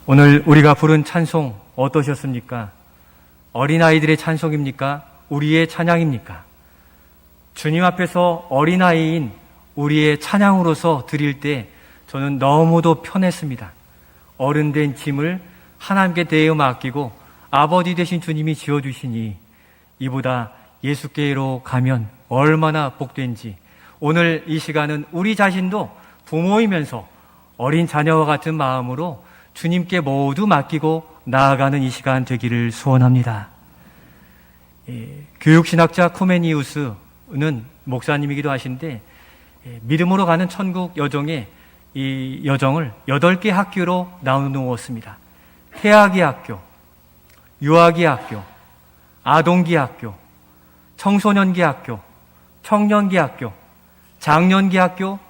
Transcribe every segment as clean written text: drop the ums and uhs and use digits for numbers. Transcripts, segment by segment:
오늘 우리가 부른 찬송 어떠셨습니까? 어린아이들의 찬송입니까? 우리의 찬양입니까? 주님 앞에서 어린아이인 우리의 찬양으로서 드릴 때 저는 너무도 편했습니다. 어른된 짐을 하나님께 대여 맡기고 아버지 되신 주님이 지어주시니 이보다 예수께로 가면 얼마나 복된지, 오늘 이 시간은 우리 자신도 부모이면서 어린 자녀와 같은 마음으로 주님께 모두 맡기고 나아가는 이 시간 되기를 소원합니다. 교육신학자 코메니우스는 목사님이기도 하신데, 믿음으로 가는 천국 여정에 이 여정을 8개 학교로 나누었습니다. 태아기 학교, 유아기 학교, 아동기 학교, 청소년기 학교, 청년기 학교, 장년기 학교,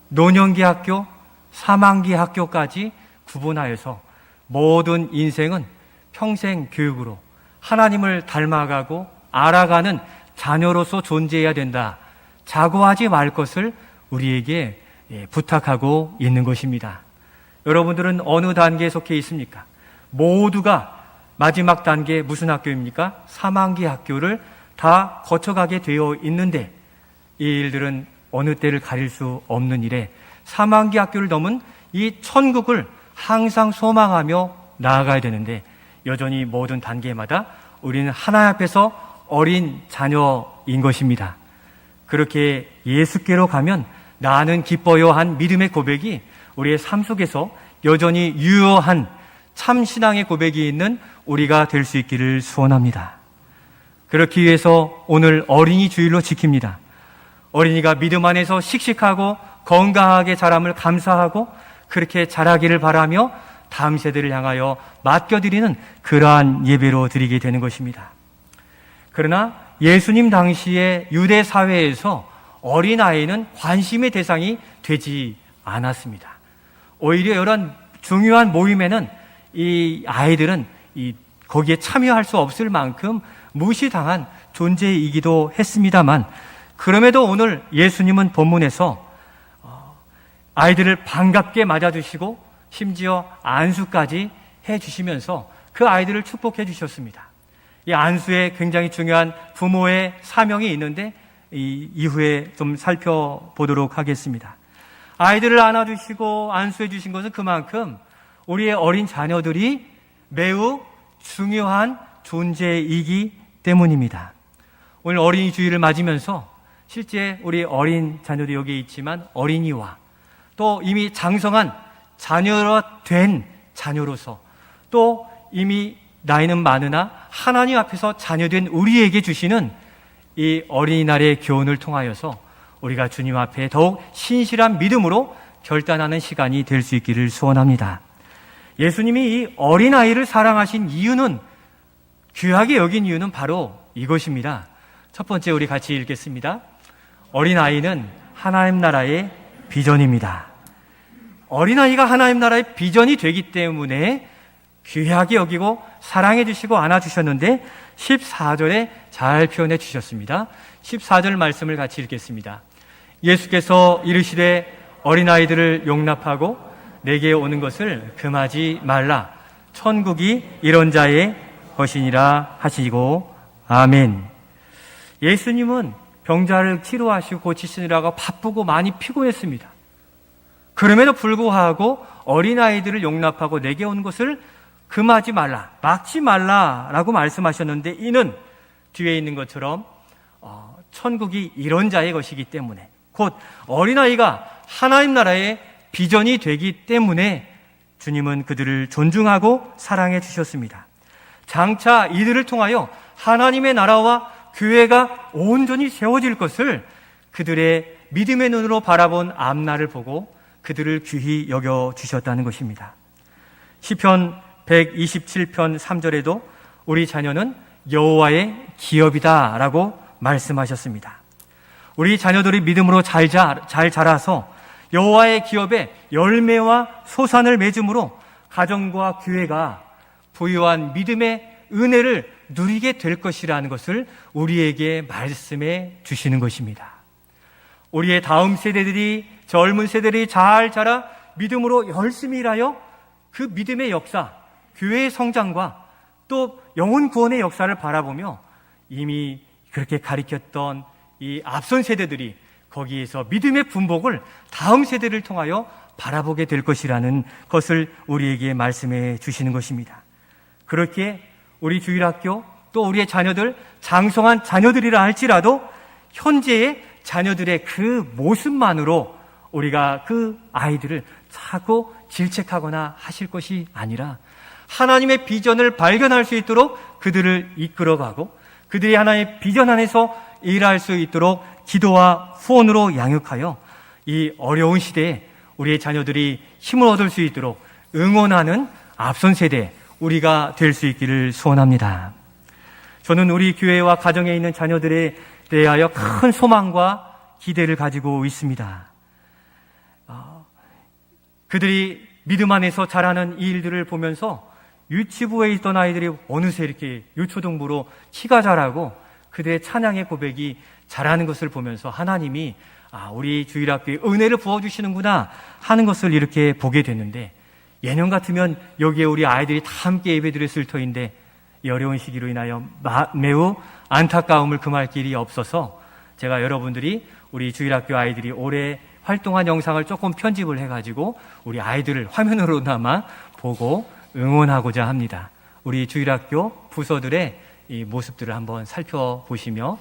노년기 학교, 사망기 학교까지 구분하여서 모든 인생은 평생 교육으로 하나님을 닮아가고 알아가는 자녀로서 존재해야 된다. 자고하지 말 것을 우리에게 부탁하고 있는 것입니다. 여러분들은 어느 단계에 속해 있습니까? 모두가 마지막 단계 무슨 학교입니까? 사망기 학교를 다 거쳐가게 되어 있는데, 이 일들은 어느 때를 가릴 수 없는 일에 사망기 학교를 넘은 이 천국을 항상 소망하며 나아가야 되는데, 여전히 모든 단계마다 우리는 하나님 앞에서 어린 자녀인 것입니다. 그렇게 예수께로 가면 나는 기뻐요 한 믿음의 고백이 우리의 삶 속에서 여전히 유효한 참신앙의 고백이 있는 우리가 될 수 있기를 소원합니다. 그렇기 위해서 오늘 어린이 주일로 지킵니다. 어린이가 믿음 안에서 씩씩하고 건강하게 자람을 감사하고 그렇게 자라기를 바라며 다음 세대를 향하여 맡겨드리는 그러한 예배로 드리게 되는 것입니다. 그러나 예수님 당시의 유대 사회에서 어린아이는 관심의 대상이 되지 않았습니다. 오히려 이런 중요한 모임에는 이 아이들은 거기에 참여할 수 없을 만큼 무시당한 존재이기도 했습니다만, 그럼에도 오늘 예수님은 본문에서 아이들을 반갑게 맞아주시고 심지어 안수까지 해주시면서 그 아이들을 축복해 주셨습니다. 이 안수에 굉장히 중요한 부모의 사명이 있는데 이후에 좀 살펴보도록 하겠습니다. 아이들을 안아주시고 안수해 주신 것은 그만큼 우리의 어린 자녀들이 매우 중요한 존재이기 때문입니다. 오늘 어린이 주일을 맞으면서 실제 우리 어린 자녀도 여기에 있지만 어린이와 또 이미 장성한 자녀가 된 자녀로서 또 이미 나이는 많으나 하나님 앞에서 자녀된 우리에게 주시는 이 어린이날의 교훈을 통하여서 우리가 주님 앞에 더욱 신실한 믿음으로 결단하는 시간이 될 수 있기를 소원합니다. 예수님이 이 어린아이를 사랑하신 이유는, 귀하게 여긴 이유는 바로 이것입니다. 첫 번째 우리 같이 읽겠습니다. 어린아이는 하나님 나라의 비전입니다. 어린아이가 하나님 나라의 비전이 되기 때문에 귀하게 여기고 사랑해 주시고 안아주셨는데 14절에 잘 표현해 주셨습니다. 14절 말씀을 같이 읽겠습니다. 예수께서 이르시되 어린아이들을 용납하고 내게 오는 것을 금하지 말라. 천국이 이런 자의 것이니라 하시고 아멘. 예수님은 병자를 치료하시고 고치시느라고 바쁘고 많이 피곤했습니다. 그럼에도 불구하고 어린아이들을 용납하고 내게 온 것을 금하지 말라, 막지 말라라고 말씀하셨는데, 이는 뒤에 있는 것처럼 천국이 이런 자의 것이기 때문에, 곧 어린아이가 하나님 나라의 비전이 되기 때문에 주님은 그들을 존중하고 사랑해 주셨습니다. 장차 이들을 통하여 하나님의 나라와 교회가 온전히 세워질 것을 그들의 믿음의 눈으로 바라본 앞날을 보고 그들을 귀히 여겨 주셨다는 것입니다. 시편 127편 3절에도 우리 자녀는 여호와의 기업이다 라고 말씀하셨습니다. 우리 자녀들이 믿음으로 잘 자라서 여호와의 기업에 열매와 소산을 맺음으로 가정과 교회가 부유한 믿음의 은혜를 누리게 될 것이라는 것을 우리에게 말씀해 주시는 것입니다. 우리의 다음 세대들이, 젊은 세대들이 잘 자라 믿음으로 열심히 일하여 그 믿음의 역사, 교회의 성장과 또 영혼 구원의 역사를 바라보며 이미 그렇게 가리켰던 이 앞선 세대들이 거기에서 믿음의 분복을 다음 세대를 통하여 바라보게 될 것이라는 것을 우리에게 말씀해 주시는 것입니다. 그렇게 우리 주일학교 또 우리의 자녀들, 장성한 자녀들이라 할지라도 현재의 자녀들의 그 모습만으로 우리가 그 아이들을 자꾸 질책하거나 하실 것이 아니라 하나님의 비전을 발견할 수 있도록 그들을 이끌어가고 그들이 하나님의 비전 안에서 일할 수 있도록 기도와 후원으로 양육하여 이 어려운 시대에 우리의 자녀들이 힘을 얻을 수 있도록 응원하는 앞선 세대 우리가 될 수 있기를 소원합니다. 저는 우리 교회와 가정에 있는 자녀들에 대하여 큰 소망과 기대를 가지고 있습니다. 그들이 믿음 안에서 자라는 이 일들을 보면서 유치부에 있던 아이들이 어느새 이렇게 유초등부로 키가 자라고 그들의 찬양의 고백이 자라는 것을 보면서 하나님이 우리 주일학교에 은혜를 부어주시는구나 하는 것을 이렇게 보게 됐는데, 예년 같으면 여기에 우리 아이들이 다 함께 예배드렸을 터인데 이 어려운 시기로 인하여 매우 안타까움을 금할 길이 없어서 제가 여러분들이 우리 주일학교 아이들이 올해 활동한 영상을 조금 편집을 해가지고 우리 아이들을 화면으로나마 보고 응원하고자 합니다. 우리 주일학교 부서들의 이 모습들을 한번 살펴보시며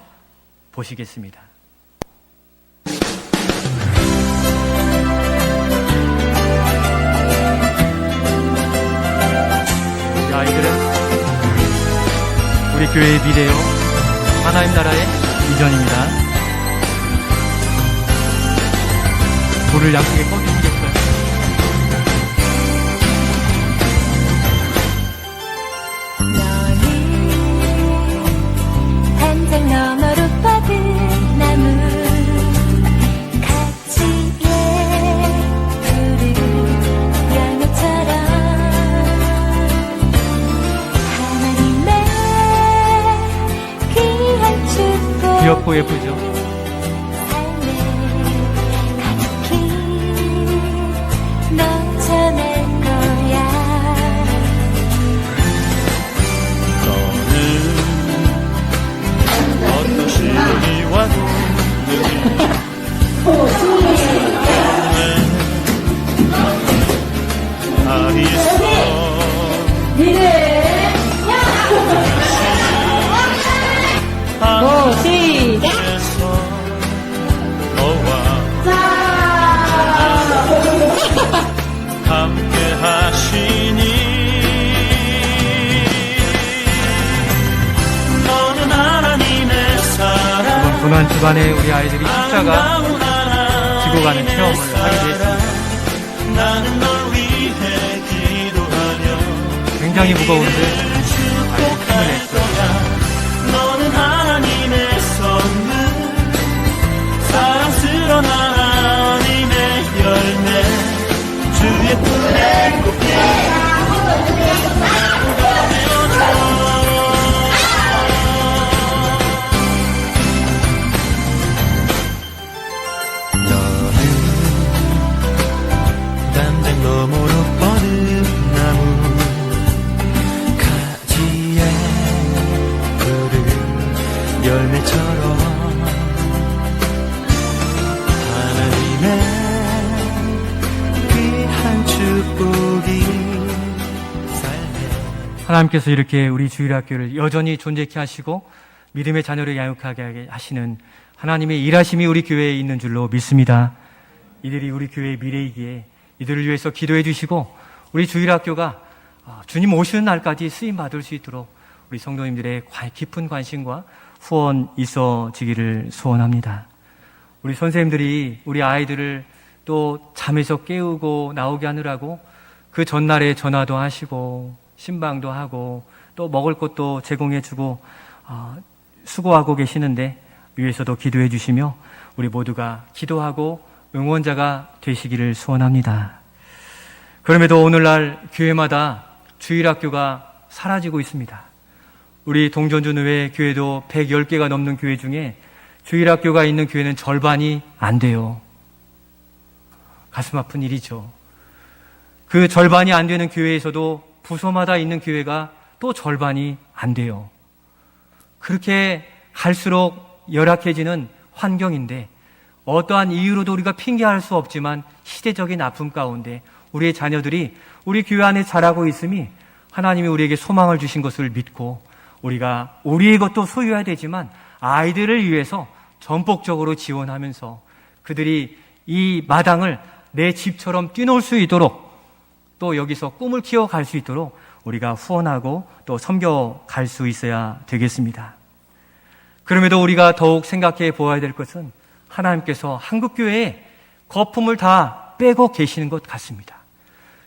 보시겠습니다. 우리 아이들은 우리 교회의 미래요, 하나님 나라의 비전입니다. 불을 양쪽에 꺼주시겠어요? 너는 한장 너머로 뻗은 나무 가지에 푸른 연잎처럼 하나님의 귀한 축복 귀엽고 예쁘죠? 고난 주간에 우리 아이들이 십자가 지고 가는 체험을 하기도 했습니다. 굉장히 무거운데 아이들이 힘을 냈어요. 너는 하나님의 선물, 사랑스러운 하나님의 열매, 주의 품에 곱게 너머로 뻗은 나무 가지에 푸른 열매처럼 하나님의 귀한 축복이 삶에. 하나님께서 이렇게 우리 주일학교를 여전히 존재케 하시고 믿음의 자녀를 양육하게 하시는 하나님의 일하심이 우리 교회에 있는 줄로 믿습니다. 이들이 우리 교회의 미래이기에 이들을 위해서 기도해 주시고 우리 주일학교가 주님 오시는 날까지 쓰임 받을 수 있도록 우리 성도님들의 깊은 관심과 후원 있어지기를 소원합니다. 우리 선생님들이 우리 아이들을 또 잠에서 깨우고 나오게 하느라고 그 전날에 전화도 하시고 신방도 하고 또 먹을 것도 제공해 주고 수고하고 계시는데 위에서도 기도해 주시며 우리 모두가 기도하고 응원자가 되시기를 소원합니다. 그럼에도 오늘날 교회마다 주일학교가 사라지고 있습니다. 우리 동전주 의회 교회도 110개가 넘는 교회 중에 주일학교가 있는 교회는 절반이 안 돼요. 가슴 아픈 일이죠. 그 절반이 안 되는 교회에서도 부서마다 있는 교회가 또 절반이 안 돼요. 그렇게 갈수록 열악해지는 환경인데 어떠한 이유로도 우리가 핑계할 수 없지만 시대적인 아픔 가운데 우리의 자녀들이 우리 교회 안에 자라고 있음이 하나님이 우리에게 소망을 주신 것을 믿고 우리가 우리의 것도 소유해야 되지만 아이들을 위해서 전폭적으로 지원하면서 그들이 이 마당을 내 집처럼 뛰놀 수 있도록 또 여기서 꿈을 키워갈 수 있도록 우리가 후원하고 또 섬겨갈 수 있어야 되겠습니다. 그럼에도 우리가 더욱 생각해 보아야 될 것은 하나님께서 한국교회에 거품을 다 빼고 계시는 것 같습니다.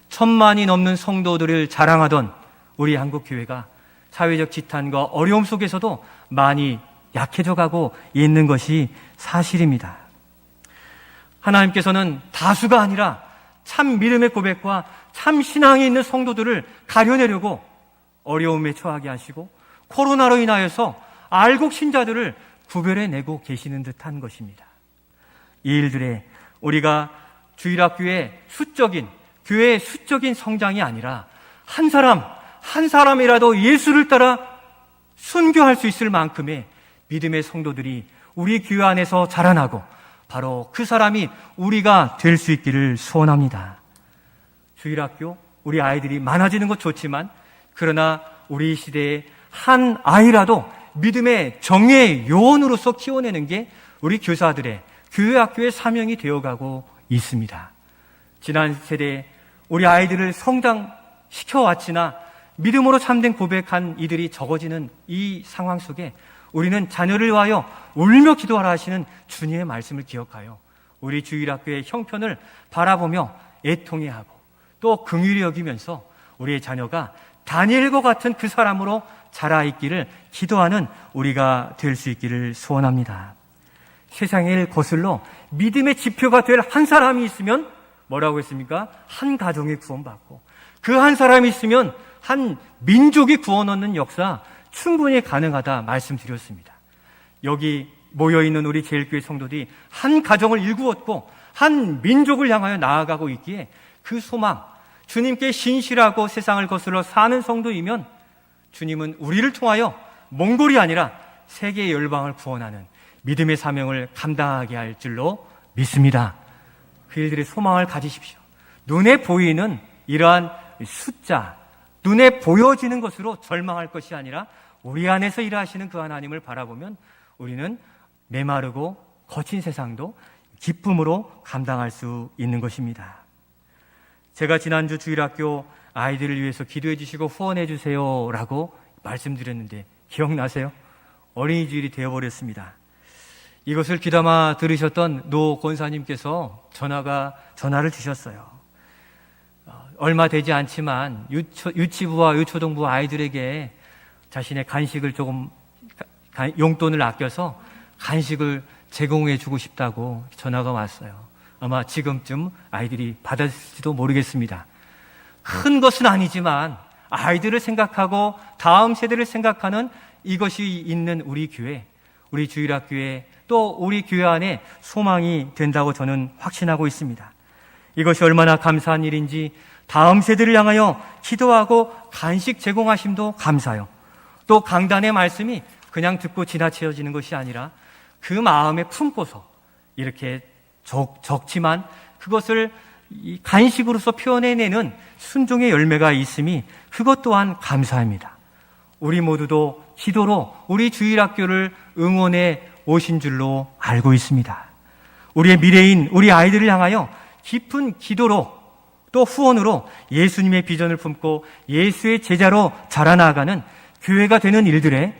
1000만이 넘는 성도들을 자랑하던 우리 한국교회가 사회적 지탄과 어려움 속에서도 많이 약해져 가고 있는 것이 사실입니다. 하나님께서는 다수가 아니라 참 믿음의 고백과 참 신앙이 있는 성도들을 가려내려고 어려움에 처하게 하시고 코로나로 인하여서 알곡 신자들을 구별해내고 계시는 듯한 것입니다. 이 일들에 우리가 주일학교의 교회의 수적인 성장이 아니라 한 사람이라도 예수를 따라 순교할 수 있을 만큼의 믿음의 성도들이 우리 교회 안에서 자라나고 바로 그 사람이 우리가 될 수 있기를 소원합니다. 주일학교, 우리 아이들이 많아지는 것 좋지만 그러나 우리 시대에 한 아이라도 믿음의 정예의 요원으로서 키워내는 게 우리 교사들의 교회학교의 사명이 되어가고 있습니다. 지난 세대에 우리 아이들을 성장시켜왔으나 믿음으로 참된 고백한 이들이 적어지는 이 상황 속에 우리는 자녀를 위하여 울며 기도하라 하시는 주님의 말씀을 기억하여 우리 주일학교의 형편을 바라보며 애통해하고 또 긍휼히 여기면서 우리의 자녀가 다니엘과 같은 그 사람으로 자라있기를 기도하는 우리가 될 수 있기를 소원합니다. 세상의 일 거슬러 믿음의 지표가 될 한 사람이 있으면 뭐라고 했습니까? 한 가정이 구원받고 그 한 사람이 있으면 한 민족이 구원 얻는 역사 충분히 가능하다 말씀드렸습니다. 여기 모여있는 우리 제일교회 성도들이 한 가정을 일구었고 한 민족을 향하여 나아가고 있기에 그 소망, 주님께 신실하고 세상을 거슬러 사는 성도이면 주님은 우리를 통하여 몽골이 아니라 세계 열방을 구원하는 믿음의 사명을 감당하게 할 줄로 믿습니다. 그 일들의 소망을 가지십시오. 눈에 보이는 이러한 숫자, 눈에 보여지는 것으로 절망할 것이 아니라 우리 안에서 일하시는 그 하나님을 바라보면 우리는 메마르고 거친 세상도 기쁨으로 감당할 수 있는 것입니다. 제가 지난주 주일학교 아이들을 위해서 기도해 주시고 후원해 주세요 라고 말씀드렸는데 기억나세요? 어린이 주일이 되어버렸습니다. 이것을 귀담아 들으셨던 노 권사님께서 전화를 주셨어요. 얼마 되지 않지만 유치부와 유초등부 아이들에게 자신의 간식을 조금 용돈을 아껴서 간식을 제공해 주고 싶다고 전화가 왔어요. 아마 지금쯤 아이들이 받았을지도 모르겠습니다. 큰 것은 아니지만 아이들을 생각하고 다음 세대를 생각하는 이것이 있는 우리 교회, 우리 주일학교에 또 우리 교회 안에 소망이 된다고 저는 확신하고 있습니다. 이것이 얼마나 감사한 일인지 다음 세대를 향하여 기도하고 간식 제공하심도 감사요. 또 강단의 말씀이 그냥 듣고 지나쳐지는 것이 아니라 그 마음에 품고서 이렇게 적지만 그것을 간식으로서 표현해내는 순종의 열매가 있음이 그것 또한 감사합니다. 우리 모두도 기도로 우리 주일학교를 응원해 오신 줄로 알고 있습니다. 우리의 미래인 우리 아이들을 향하여 깊은 기도로 또 후원으로 예수님의 비전을 품고 예수의 제자로 자라나가는 교회가 되는 일들에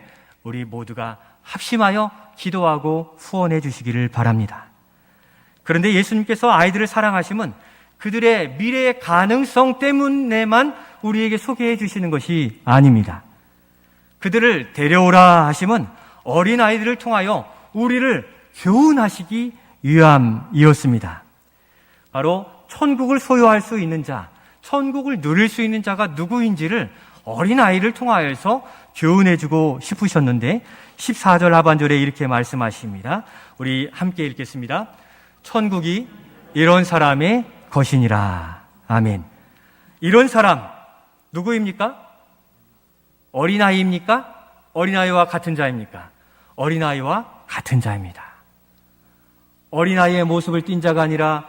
우리 모두가 합심하여 기도하고 후원해 주시기를 바랍니다. 그런데 예수님께서 아이들을 사랑하심은 그들의 미래의 가능성 때문에만 우리에게 소개해 주시는 것이 아닙니다. 그들을 데려오라 하심은 어린아이들을 통하여 우리를 교훈하시기 위함이었습니다. 바로 천국을 소유할 수 있는 자, 천국을 누릴 수 있는 자가 누구인지를 어린아이를 통하여서 교훈해주고 싶으셨는데 14절 하반절에 이렇게 말씀하십니다. 우리 함께 읽겠습니다. 천국이 이런 사람의 것이니라. 아멘. 이런 사람 누구입니까? 어린아이입니까? 어린아이와 같은 자입니까? 어린아이와 같은 자입니다. 어린아이의 모습을 띈 자가 아니라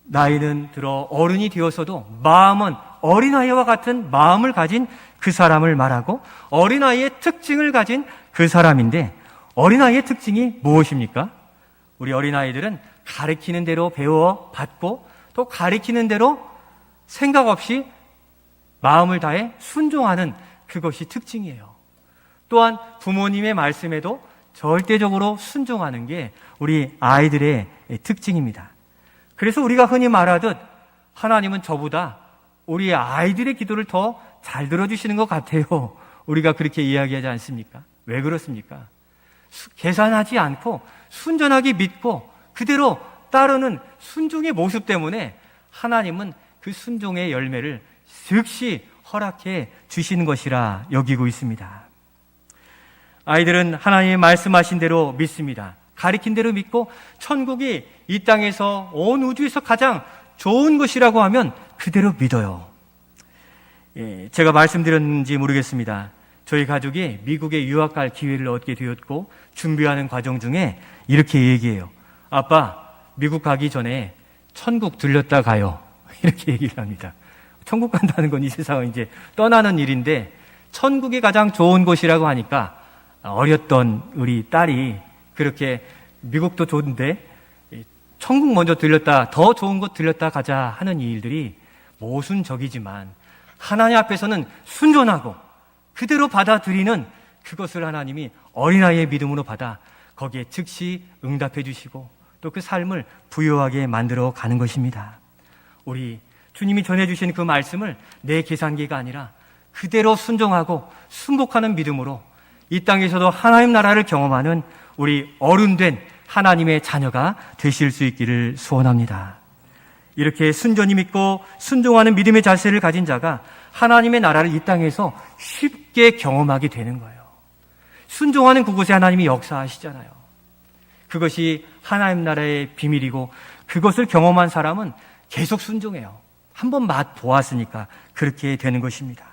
나이는 들어 어른이 되어서도 마음은 어린아이와 같은 마음을 가진 그 사람을 말하고 어린아이의 특징을 가진 그 사람인데, 어린아이의 특징이 무엇입니까? 우리 어린아이들은 가르치는 대로 배워 받고 또 가르치는 대로 생각 없이 마음을 다해 순종하는 그것이 특징이에요. 또한 부모님의 말씀에도 절대적으로 순종하는 게 우리 아이들의 특징입니다. 그래서 우리가 흔히 말하듯 하나님은 저보다 우리 아이들의 기도를 더 잘 들어주시는 것 같아요. 우리가 그렇게 이야기하지 않습니까? 왜 그렇습니까? 계산하지 않고 순전하게 믿고 그대로 따르는 순종의 모습 때문에 하나님은 그 순종의 열매를 즉시 허락해 주시는 것이라 여기고 있습니다. 아이들은 하나님의 말씀하신 대로 믿습니다. 가리킨 대로 믿고 천국이 이 땅에서 온 우주에서 가장 좋은 것이라고 하면 그대로 믿어요. 제가 말씀드렸는지 모르겠습니다. 저희 가족이 미국에 유학 갈 기회를 얻게 되었고 준비하는 과정 중에 이렇게 얘기해요. 아빠, 미국 가기 전에 천국 들렸다 가요. 이렇게 얘기를 합니다. 천국 간다는 건 이 세상을 이제 떠나는 일인데 천국이 가장 좋은 곳이라고 하니까 어렸던 우리 딸이 그렇게 미국도 좋은데 천국 먼저 들렸다, 더 좋은 곳 들렸다 가자 하는 이 일들이 모순적이지만 하나님 앞에서는 순전하고 그대로 받아들이는 그것을 하나님이 어린아이의 믿음으로 받아 거기에 즉시 응답해 주시고 또 그 삶을 부유하게 만들어 가는 것입니다. 우리 주님이 전해주신 그 말씀을 내 계산기가 아니라 그대로 순종하고 순복하는 믿음으로 이 땅에서도 하나님 나라를 경험하는 우리 어른된 하나님의 자녀가 되실 수 있기를 소원합니다. 이렇게 순전히 믿고 순종하는 믿음의 자세를 가진 자가 하나님의 나라를 이 땅에서 쉽게 경험하게 되는 거예요. 순종하는 그곳에 하나님이 역사하시잖아요. 그것이 하나님 나라의 비밀이고 그것을 경험한 사람은 계속 순종해요. 한번 맛 보았으니까 그렇게 되는 것입니다.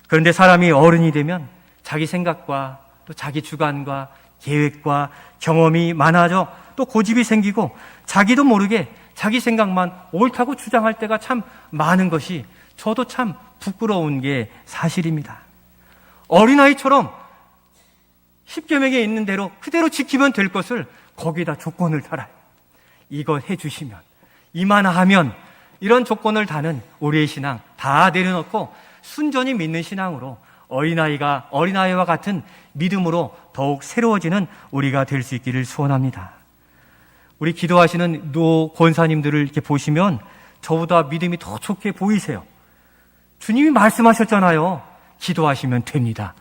그런데 사람이 어른이 되면 자기 생각과 또 자기 주관과 계획과 경험이 많아져 또 고집이 생기고 자기도 모르게 자기 생각만 옳다고 주장할 때가 참 많은 것이 저도 참 부끄러운 게 사실입니다. 어린아이처럼 십계명에 있는 대로 그대로 지키면 될 것을 거기에다 조건을 달아요. 이거 해주시면, 이만하면, 이런 조건을 다는 우리의 신앙 다 내려놓고 순전히 믿는 신앙으로 어린아이와 같은 믿음으로 더욱 새로워지는 우리가 될 수 있기를 소원합니다. 우리 기도하시는 노 권사님들을 이렇게 보시면 저보다 믿음이 더 좋게 보이세요. 주님이 말씀하셨잖아요. 기도하시면 됩니다.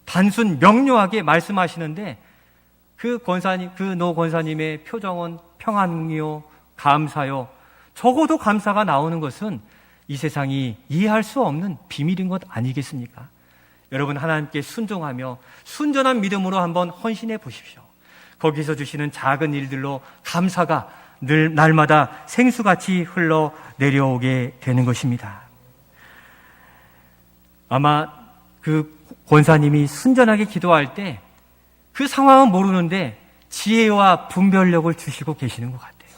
단순 명료하게 말씀하시는데 그 노 권사님의 표정은 평안이요, 감사요. 적어도 감사가 나오는 것은 이 세상이 이해할 수 없는 비밀인 것 아니겠습니까? 여러분, 하나님께 순종하며 순전한 믿음으로 한번 헌신해 보십시오. 거기서 주시는 작은 일들로 감사가 늘 날마다 생수같이 흘러 내려오게 되는 것입니다. 아마 그 권사님이 순전하게 기도할 때 그 상황은 모르는데 지혜와 분별력을 주시고 계시는 것 같아요.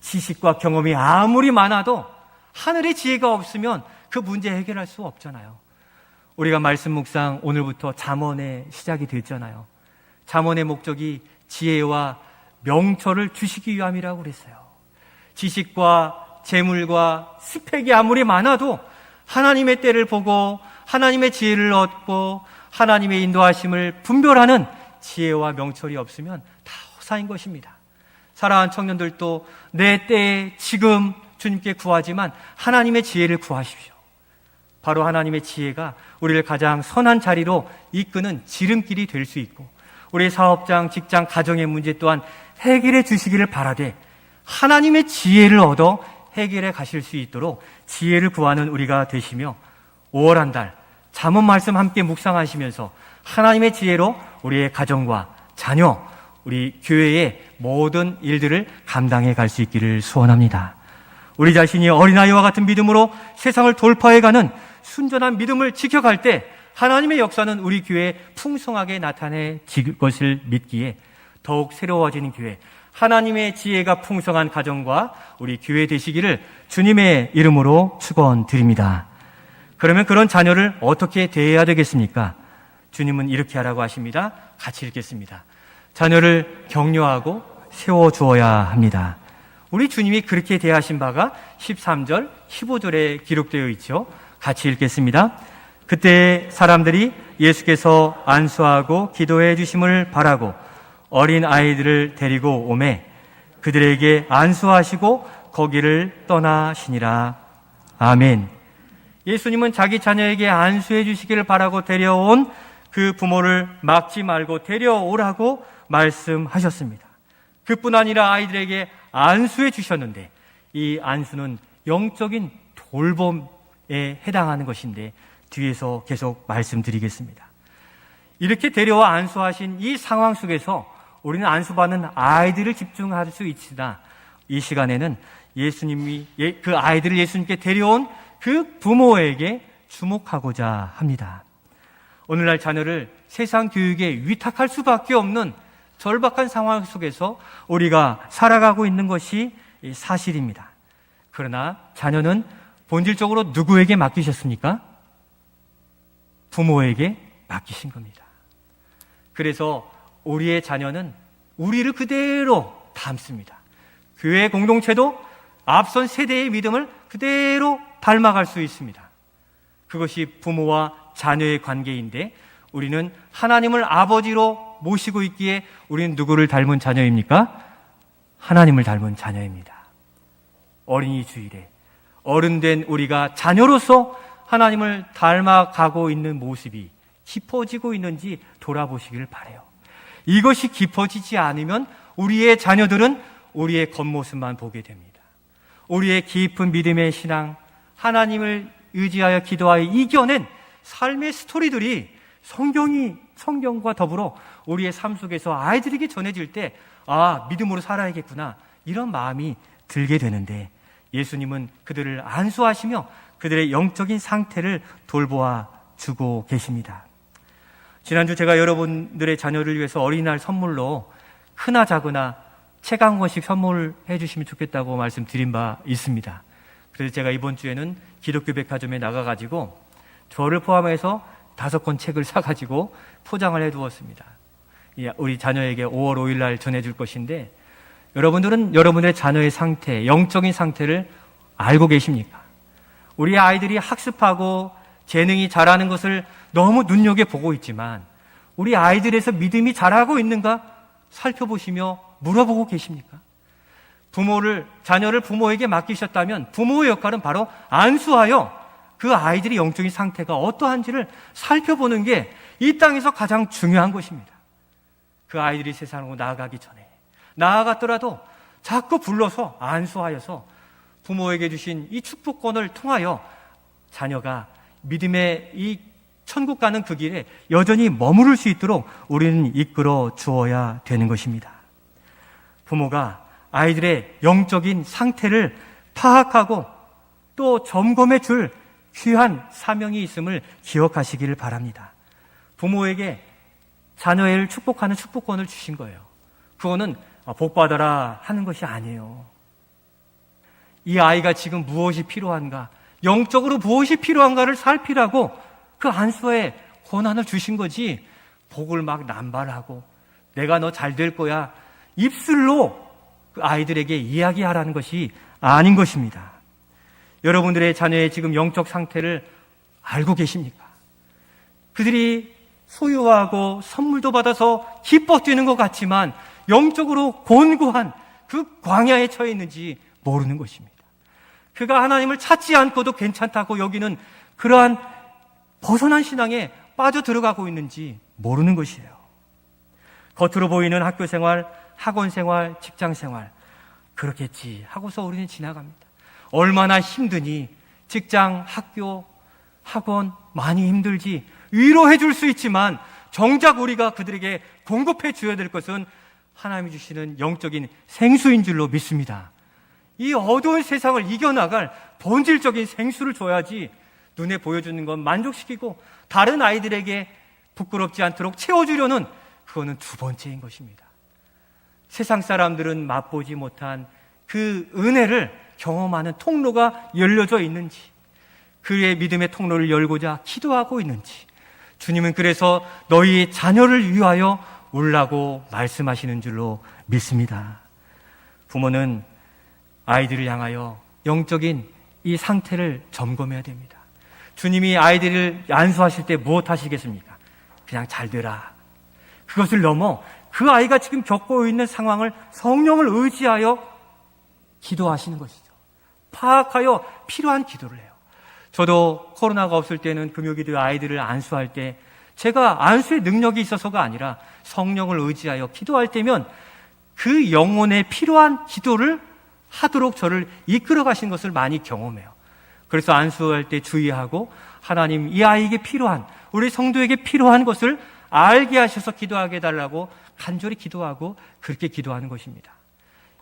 지식과 경험이 아무리 많아도 하늘의 지혜가 없으면 그 문제 해결할 수 없잖아요. 우리가 말씀 묵상 오늘부터 잠언의 시작이 됐잖아요. 잠언의 목적이 지혜와 명철을 주시기 위함이라고 그랬어요. 지식과 재물과 스펙이 아무리 많아도 하나님의 때를 보고 하나님의 지혜를 얻고 하나님의 인도하심을 분별하는 지혜와 명철이 없으면 다 허사인 것입니다. 사랑하는 청년들도 내 때에 지금 주님께 구하지만 하나님의 지혜를 구하십시오. 바로 하나님의 지혜가 우리를 가장 선한 자리로 이끄는 지름길이 될 수 있고 우리 사업장, 직장, 가정의 문제 또한 해결해 주시기를 바라되 하나님의 지혜를 얻어 해결해 가실 수 있도록 지혜를 구하는 우리가 되시며 5월 한 달 잠언 말씀 함께 묵상하시면서 하나님의 지혜로 우리의 가정과 자녀, 우리 교회의 모든 일들을 감당해 갈 수 있기를 소원합니다. 우리 자신이 어린아이와 같은 믿음으로 세상을 돌파해가는 순전한 믿음을 지켜갈 때 하나님의 역사는 우리 교회에 풍성하게 나타내질 것을 믿기에 더욱 새로워지는 교회, 하나님의 지혜가 풍성한 가정과 우리 교회 되시기를 주님의 이름으로 축원드립니다. 그러면 그런 자녀를 어떻게 대해야 되겠습니까? 주님은 이렇게 하라고 하십니다. 같이 읽겠습니다. 자녀를 격려하고 세워주어야 합니다. 우리 주님이 그렇게 대하신 바가 13절, 15절에 기록되어 있죠. 같이 읽겠습니다. 그때 사람들이 예수께서 안수하고 기도해 주심을 바라고 어린 아이들을 데리고 오매 그들에게 안수하시고 거기를 떠나시니라. 아멘. 예수님은 자기 자녀에게 안수해 주시기를 바라고 데려온 그 부모를 막지 말고 데려오라고 말씀하셨습니다. 그뿐 아니라 아이들에게 안수해 주셨는데 이 안수는 영적인 돌봄에 해당하는 것인데 뒤에서 계속 말씀드리겠습니다. 이렇게 데려와 안수하신 이 상황 속에서 우리는 안수받는 아이들을 집중할 수 있으나 이 시간에는 예수님이 그 아이들을 예수님께 데려온 그 부모에게 주목하고자 합니다. 오늘날 자녀를 세상 교육에 위탁할 수밖에 없는 절박한 상황 속에서 우리가 살아가고 있는 것이 사실입니다. 그러나 자녀는 본질적으로 누구에게 맡기셨습니까? 부모에게 맡기신 겁니다. 그래서 우리의 자녀는 우리를 그대로 닮습니다. 교회 공동체도 앞선 세대의 믿음을 그대로 닮아갈 수 있습니다. 그것이 부모와 자녀의 관계인데 우리는 하나님을 아버지로 모시고 있기에 우리는 누구를 닮은 자녀입니까? 하나님을 닮은 자녀입니다. 어린이 주일에 어른된 우리가 자녀로서 하나님을 닮아가고 있는 모습이 깊어지고 있는지 돌아보시기를 바라요. 이것이 깊어지지 않으면 우리의 자녀들은 우리의 겉모습만 보게 됩니다. 우리의 깊은 믿음의 신앙, 하나님을 의지하여 기도하여 이겨낸 삶의 스토리들이 성경과 더불어 우리의 삶 속에서 아이들에게 전해질 때 믿음으로 살아야겠구나 이런 마음이 들게 되는데 예수님은 그들을 안수하시며 그들의 영적인 상태를 돌보아 주고 계십니다. 지난주 제가 여러분들의 자녀를 위해서 어린이날 선물로 크나 작으나 책 한 권씩 선물해 주시면 좋겠다고 말씀드린 바 있습니다. 그래서 제가 이번 주에는 기독교 백화점에 나가가지고 저를 포함해서 5권 책을 사가지고 포장을 해두었습니다. 우리 자녀에게 5월 5일 날 전해줄 것인데 여러분들은 여러분의 자녀의 상태, 영적인 상태를 알고 계십니까? 우리 아이들이 학습하고 재능이 자라는 것을 너무 눈여겨보고 있지만 우리 아이들에서 믿음이 자라고 있는가 살펴보시며 물어보고 계십니까? 자녀를 부모에게 맡기셨다면 부모의 역할은 바로 안수하여 그 아이들의 영적인 상태가 어떠한지를 살펴보는 게 이 땅에서 가장 중요한 것입니다. 그 아이들이 세상으로 나아가기 전에 나아갔더라도 자꾸 불러서 안수하여서 부모에게 주신 이 축복권을 통하여 자녀가 믿음의 이 천국 가는 그 길에 여전히 머무를 수 있도록 우리는 이끌어 주어야 되는 것입니다. 부모가 아이들의 영적인 상태를 파악하고 또 점검해 줄 귀한 사명이 있음을 기억하시기를 바랍니다. 부모에게 자녀를 축복하는 축복권을 주신 거예요. 그거는 복받아라 하는 것이 아니에요. 이 아이가 지금 무엇이 필요한가, 영적으로 무엇이 필요한가를 살피라고 그 안수의 권한을 주신 거지 복을 막 남발하고 내가 너 잘 될 거야 입술로 그 아이들에게 이야기하라는 것이 아닌 것입니다. 여러분들의 자녀의 지금 영적 상태를 알고 계십니까? 그들이 소유하고 선물도 받아서 기뻐 뛰는 것 같지만 영적으로 곤고한 그 광야에 처해 있는지 모르는 것입니다. 그가 하나님을 찾지 않고도 괜찮다고 여기는 그러한 벗어난 신앙에 빠져 들어가고 있는지 모르는 것이에요. 겉으로 보이는 학교 생활, 학원 생활, 직장 생활 그렇겠지 하고서 우리는 지나갑니다. 얼마나 힘드니 직장, 학교, 학원 많이 힘들지 위로해 줄 수 있지만 정작 우리가 그들에게 공급해 줘야 될 것은 하나님이 주시는 영적인 생수인 줄로 믿습니다. 이 어두운 세상을 이겨나갈 본질적인 생수를 줘야지 눈에 보여주는 건 만족시키고 다른 아이들에게 부끄럽지 않도록 채워주려는 그거는 두 번째인 것입니다. 세상 사람들은 맛보지 못한 그 은혜를 경험하는 통로가 열려져 있는지, 그의 믿음의 통로를 열고자 기도하고 있는지, 주님은 그래서 너희 자녀를 위하여 울라고 말씀하시는 줄로 믿습니다. 부모는 아이들을 향하여 영적인 이 상태를 점검해야 됩니다. 주님이 아이들을 안수하실 때 무엇 하시겠습니까? 그냥 잘 되라. 그것을 넘어 그 아이가 지금 겪고 있는 상황을 성령을 의지하여 기도하시는 것이죠. 파악하여 필요한 기도를 해요. 저도 코로나가 없을 때는 금요기도 아이들을 안수할 때 제가 안수의 능력이 있어서가 아니라 성령을 의지하여 기도할 때면 그 영혼에 필요한 기도를 하도록 저를 이끌어 가신 것을 많이 경험해요. 그래서 안수할 때 주의하고 하나님 이 아이에게 필요한, 우리 성도에게 필요한 것을 알게 하셔서 기도하게 해달라고 간절히 기도하고 그렇게 기도하는 것입니다.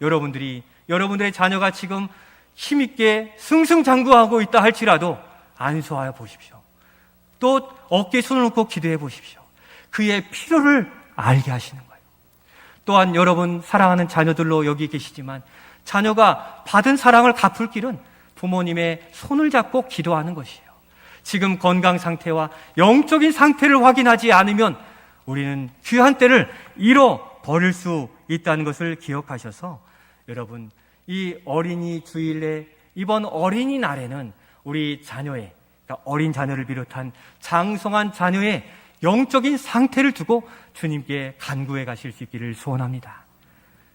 여러분들의 자녀가 지금 힘있게 승승장구하고 있다 할지라도 안수하여 보십시오. 또 어깨에 손을 놓고 기도해 보십시오. 그의 필요를 알게 하시는 거예요. 또한 여러분 사랑하는 자녀들로 여기 계시지만 자녀가 받은 사랑을 갚을 길은 부모님의 손을 잡고 기도하는 것이에요. 지금 건강 상태와 영적인 상태를 확인하지 않으면 우리는 귀한 때를 잃어버릴 수 있다는 것을 기억하셔서 여러분, 이 어린이 주일에 이번 어린이날에는 우리 자녀의, 그러니까 어린 자녀를 비롯한 장성한 자녀의 영적인 상태를 두고 주님께 간구해 가실 수 있기를 소원합니다.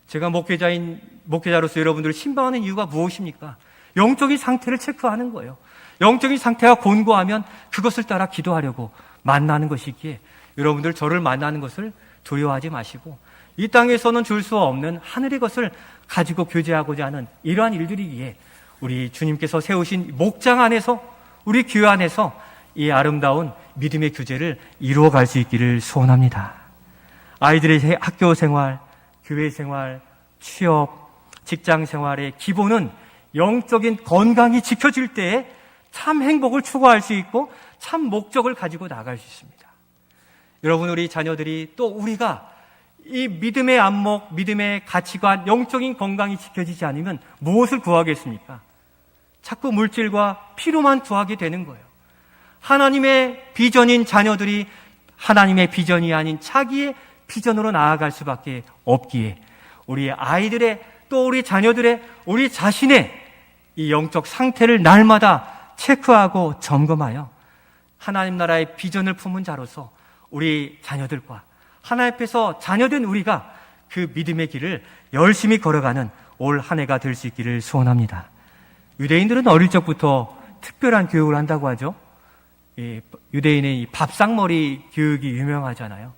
제가 목회자로서 여러분들을 신방하는 이유가 무엇입니까? 영적인 상태를 체크하는 거예요. 영적인 상태가 곤고하면 그것을 따라 기도하려고 만나는 것이기에 여러분들 저를 만나는 것을 두려워하지 마시고 이 땅에서는 줄 수 없는 하늘의 것을 가지고 교제하고자 하는 이러한 일들이기에 우리 주님께서 세우신 목장 안에서, 우리 교회 안에서 이 아름다운 믿음의 교제를 이루어갈 수 있기를 소원합니다. 아이들의 학교 생활, 교회 생활, 취업, 직장 생활의 기본은 영적인 건강이 지켜질 때에 참 행복을 추구할 수 있고 참 목적을 가지고 나갈 수 있습니다. 여러분, 우리 자녀들이 또 우리가 이 믿음의 안목, 믿음의 가치관, 영적인 건강이 지켜지지 않으면 무엇을 구하겠습니까? 자꾸 물질과 피로만 구하게 되는 거예요. 하나님의 비전인 자녀들이 하나님의 비전이 아닌 자기의 비전으로 나아갈 수밖에 없기에 우리 아이들의, 또 우리 자녀들의, 우리 자신의 이 영적 상태를 날마다 체크하고 점검하여 하나님 나라의 비전을 품은 자로서 우리 자녀들과 하나님 앞에서 자녀된 우리가 그 믿음의 길을 열심히 걸어가는 올 한 해가 될 수 있기를 소원합니다. 유대인들은 어릴 적부터 특별한 교육을 한다고 하죠. 유대인의 이 밥상머리 교육이 유명하잖아요.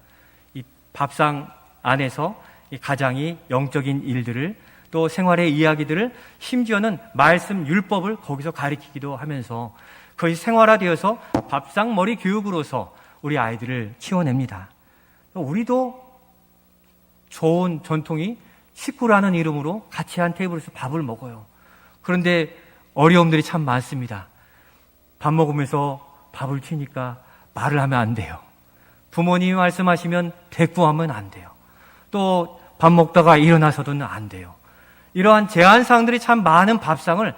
이 밥상 안에서 이 가장이 영적인 일들을, 또 생활의 이야기들을, 심지어는 말씀 율법을 거기서 가르치기도 하면서 거의 생활화되어서 밥상머리 교육으로서 우리 아이들을 키워냅니다. 우리도 좋은 전통이 식구라는 이름으로 같이 한 테이블에서 밥을 먹어요. 그런데 어려움들이 참 많습니다. 밥 먹으면서 밥을 튀니까 말을 하면 안 돼요. 부모님이 말씀하시면 대꾸하면 안 돼요. 또 밥 먹다가 일어나서도는 안 돼요. 이러한 제한사항들이 참 많은 밥상을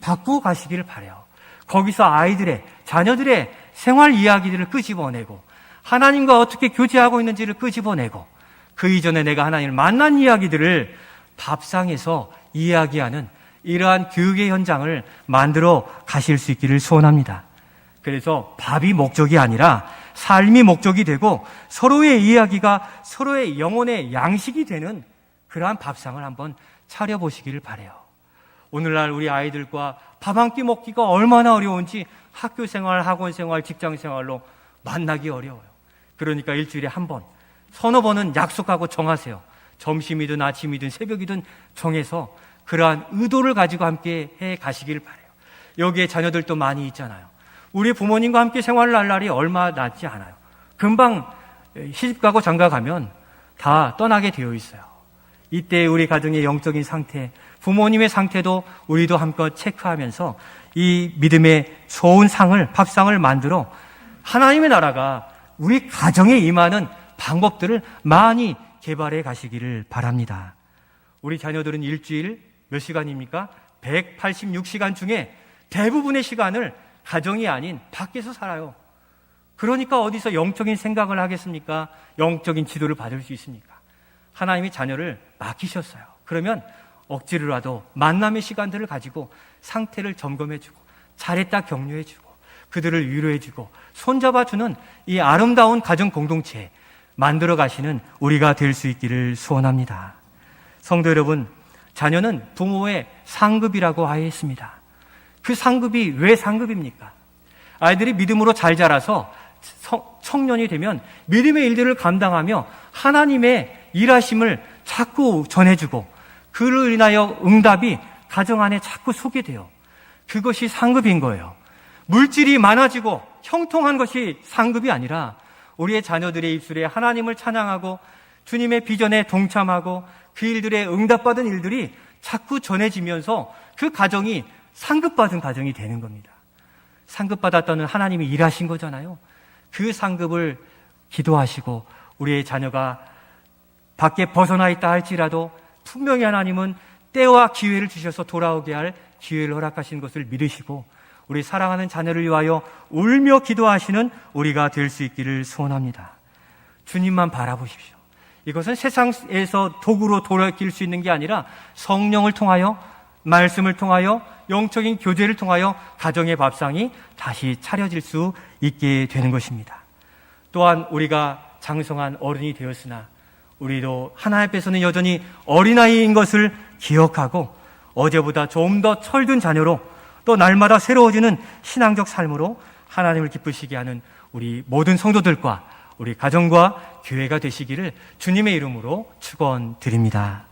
바꾸고 가시기를 바라요. 거기서 아이들의, 자녀들의 생활 이야기들을 끄집어내고 하나님과 어떻게 교제하고 있는지를 끄집어내고 그 이전에 내가 하나님을 만난 이야기들을 밥상에서 이야기하는 이러한 교육의 현장을 만들어 가실 수 있기를 소원합니다. 그래서 밥이 목적이 아니라 삶이 목적이 되고 서로의 이야기가 서로의 영혼의 양식이 되는 그러한 밥상을 한번 차려보시기를 바라요. 오늘날 우리 아이들과 밥 한 끼 먹기가 얼마나 어려운지 학교 생활, 학원 생활, 직장 생활로 만나기 어려워요. 그러니까 일주일에 한 번, 서너 번은 약속하고 정하세요. 점심이든 아침이든 새벽이든 정해서 그러한 의도를 가지고 함께 해 가시길 바라요. 여기에 자녀들도 많이 있잖아요. 우리 부모님과 함께 생활할 날이 얼마 남지 않아요. 금방 시집가고 장가가면 다 떠나게 되어 있어요. 이때 우리 가정의 영적인 상태, 부모님의 상태도 우리도 한껏 체크하면서 이 믿음의 좋은 상을, 밥상을 만들어 하나님의 나라가 우리 가정에 임하는 방법들을 많이 개발해 가시기를 바랍니다. 우리 자녀들은 일주일 몇 시간입니까? 186시간 중에 대부분의 시간을 가정이 아닌 밖에서 살아요. 그러니까 어디서 영적인 생각을 하겠습니까? 영적인 지도를 받을 수 있습니까? 하나님이 자녀를 맡기셨어요. 그러면 억지로라도 만남의 시간들을 가지고 상태를 점검해주고 잘했다 격려해주고 그들을 위로해주고 손잡아주는 이 아름다운 가정 공동체 만들어 가시는 우리가 될 수 있기를 소원합니다. 성도 여러분, 자녀는 부모의 상급이라고 하였습니다. 그 상급이 왜 상급입니까? 아이들이 믿음으로 잘 자라서 청년이 되면 믿음의 일들을 감당하며 하나님의 일하심을 자꾸 전해주고 그로 인하여 응답이 가정 안에 자꾸 소개돼요. 그것이 상급인 거예요. 물질이 많아지고 형통한 것이 상급이 아니라 우리의 자녀들의 입술에 하나님을 찬양하고 주님의 비전에 동참하고 그 일들에 응답받은 일들이 자꾸 전해지면서 그 가정이 상급받은 가정이 되는 겁니다. 상급받았다는 하나님이 일하신 거잖아요. 그 상급을 기도하시고 우리의 자녀가 밖에 벗어나 있다 할지라도 분명히 하나님은 때와 기회를 주셔서 돌아오게 할 기회를 허락하신 것을 믿으시고 우리 사랑하는 자녀를 위하여 울며 기도하시는 우리가 될 수 있기를 소원합니다. 주님만 바라보십시오. 이것은 세상에서 도구로 돌아길 수 있는 게 아니라 성령을 통하여 말씀을 통하여 영적인 교제를 통하여 가정의 밥상이 다시 차려질 수 있게 되는 것입니다. 또한 우리가 장성한 어른이 되었으나 우리도 하나님 앞에서는 여전히 어린아이인 것을 기억하고 어제보다 좀 더 철든 자녀로 또 날마다 새로워지는 신앙적 삶으로 하나님을 기쁘시게 하는 우리 모든 성도들과 우리 가정과 교회가 되시기를 주님의 이름으로 축원드립니다.